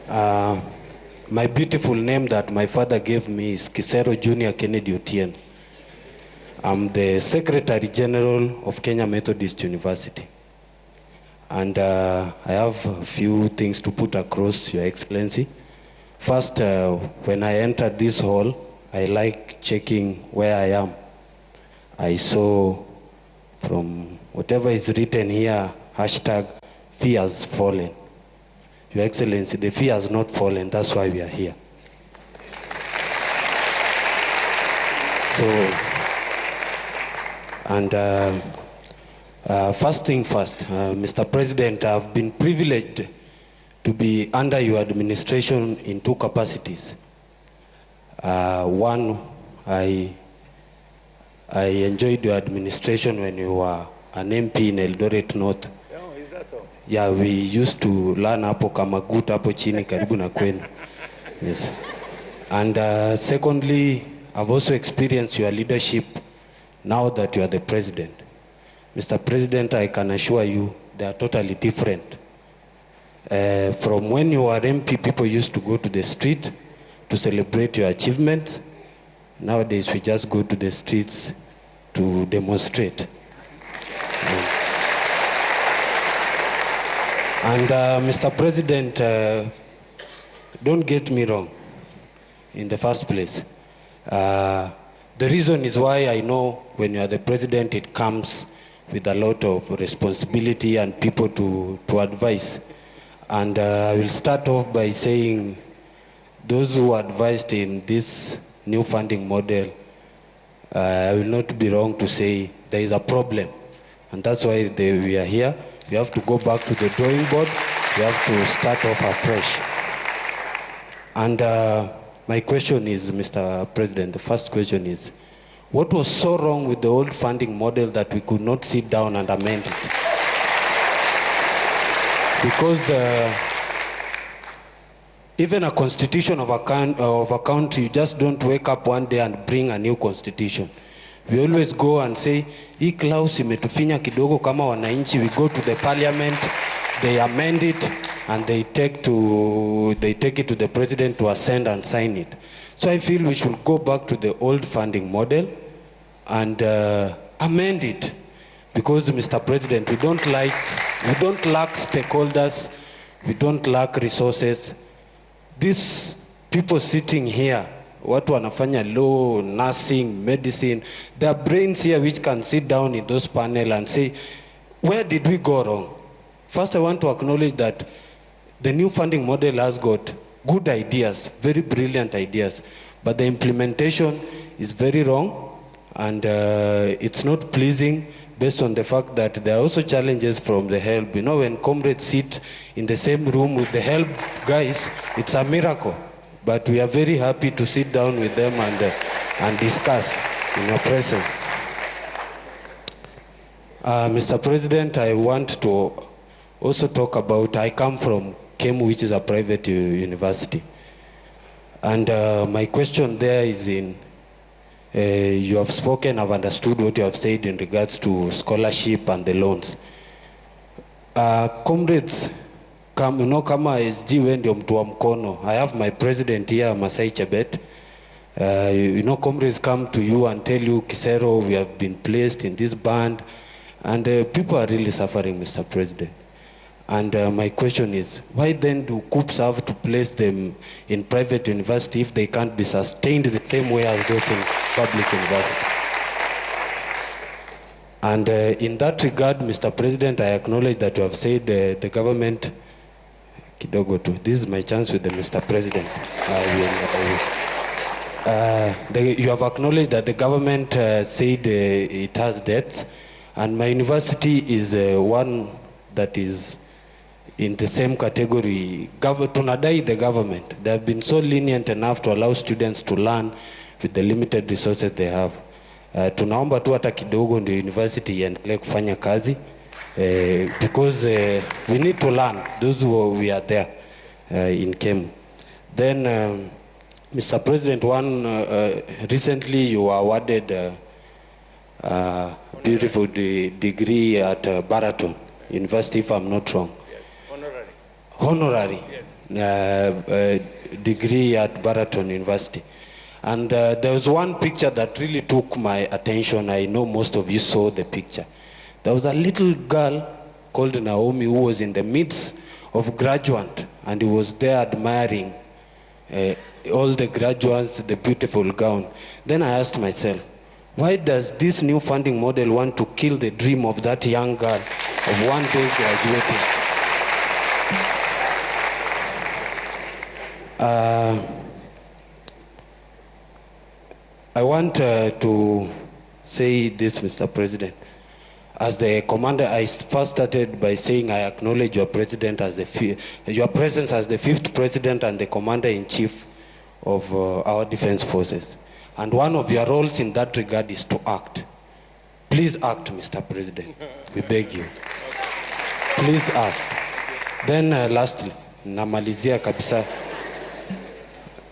My beautiful name that my father gave me is Kisero Junior Kennedy Otieno. I'm the Secretary General of Kenya Methodist University. And I have a few things to put across, Your Excellency. First, when I entered this hall, I like checking where I am. I saw from whatever is written here, hashtag fee has fallen. Your Excellency, the fee has not fallen, that's why we are here. So, and first thing first, Mr. President, I've been privileged to be under your administration in two capacities. One, I enjoyed your administration when you were an MP in Eldoret North. Oh, is that all? Yeah, we used to learn hapo Kamagut hapo chini karibu na kwenu. Yes. And secondly, I've also experienced your leadership now that you are the president. Mr. President, I can assure you they are totally different. From when you were MP, people used to go to the street to celebrate your achievements. Nowadays, we just go to the streets to demonstrate. And Mr. President, don't get me wrong in the first place. The reason is why I know when you are the president, it comes with a lot of responsibility and people to advise. And I will start off by saying those who advised in this new funding model, I will not be wrong to say there is a problem. And that's why we are here. We have to go back to the drawing board. We have to start off afresh. And my question is, Mr. President, the first question is, what was so wrong with the old funding model that we could not sit down and amend it? Because even a constitution of a country, you just don't wake up one day and bring a new constitution. We always go and say, hii clause imetufinya kidogo kama wananchi. We go to the parliament, they amend it, and they take it to the president to ascend and sign it. So I feel we should go back to the old funding model and amend it. Because, Mr. President, we don't lack stakeholders, we don't lack resources. These people sitting here, watu wanafanya law, nursing, medicine, there are brains here which can sit down in those panels and say, where did we go wrong? First, I want to acknowledge that the new funding model has got good ideas, very brilliant ideas, but the implementation is very wrong, and it's not pleasing based on the fact that there are also challenges from the help. You know, when comrades sit in the same room with the help guys, it's a miracle. But we are very happy to sit down with them and discuss in your presence. Mr. President, I want to also talk about, I come from KEMU, which is a private university. And my question there is in, you have spoken, I've understood what you have said in regards to scholarship and the loans. Comrades, you know, kama SG wendi mtu wa mkono. I have my president here, Masai Chebet. You know, comrades come to you and tell you, Kisero, we have been placed in this band. And people are really suffering, Mr. President. And my question is, why then do COOPs have to place them in private university if they can't be sustained the same way as those in public university? And in that regard, Mr. President, I acknowledge that you have said the government, kidogo tu, this is my chance with the Mr. President. You have acknowledged that the government said it has debts, and my university is one that is in the same category. Tunadai the government. They have been so lenient enough to allow students to learn with the limited resources they have. Tunaomba tu hata kidogo ndio university iendelee kufanya kazi. Because we need to learn, those who we are there in KEMU. Then, Mr. President, recently you were awarded a beautiful degree at Baraton University, if I'm not wrong. Yes. Honorary. Honorary. Yes. degree at Baraton University. And there was one picture that really took my attention. I know most of you saw the picture. There was a little girl called Naomi who was in the midst of graduates, and he was there admiring all the graduates, the beautiful gown. Then I asked myself, why does this new funding model want to kill the dream of that young girl of one day graduating? I want to say this, Mr. President. As the commander, I first started by saying I acknowledge your president as your presence as the 5th president and the commander-in-chief of our defense forces. And one of your roles in that regard is to act. Please act, Mr. President. We beg you. Please act. Then lastly, namalizia kabisa.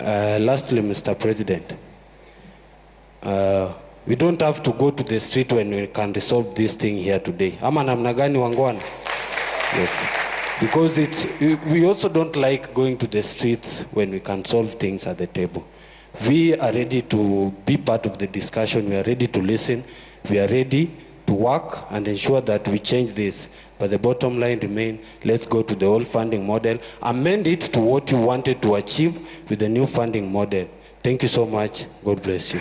Lastly, Mr. President, we don't have to go to the street when we can resolve this thing here today. Ama namna gani wangwana? Yes. Because we also don't like going to the streets when we can solve things at the table. We are ready to be part of the discussion. We are ready to listen. We are ready to work and ensure that we change this. But the bottom line remains, let's go to the old funding model, amend it to what you wanted to achieve with the new funding model. Thank you so much. God bless you.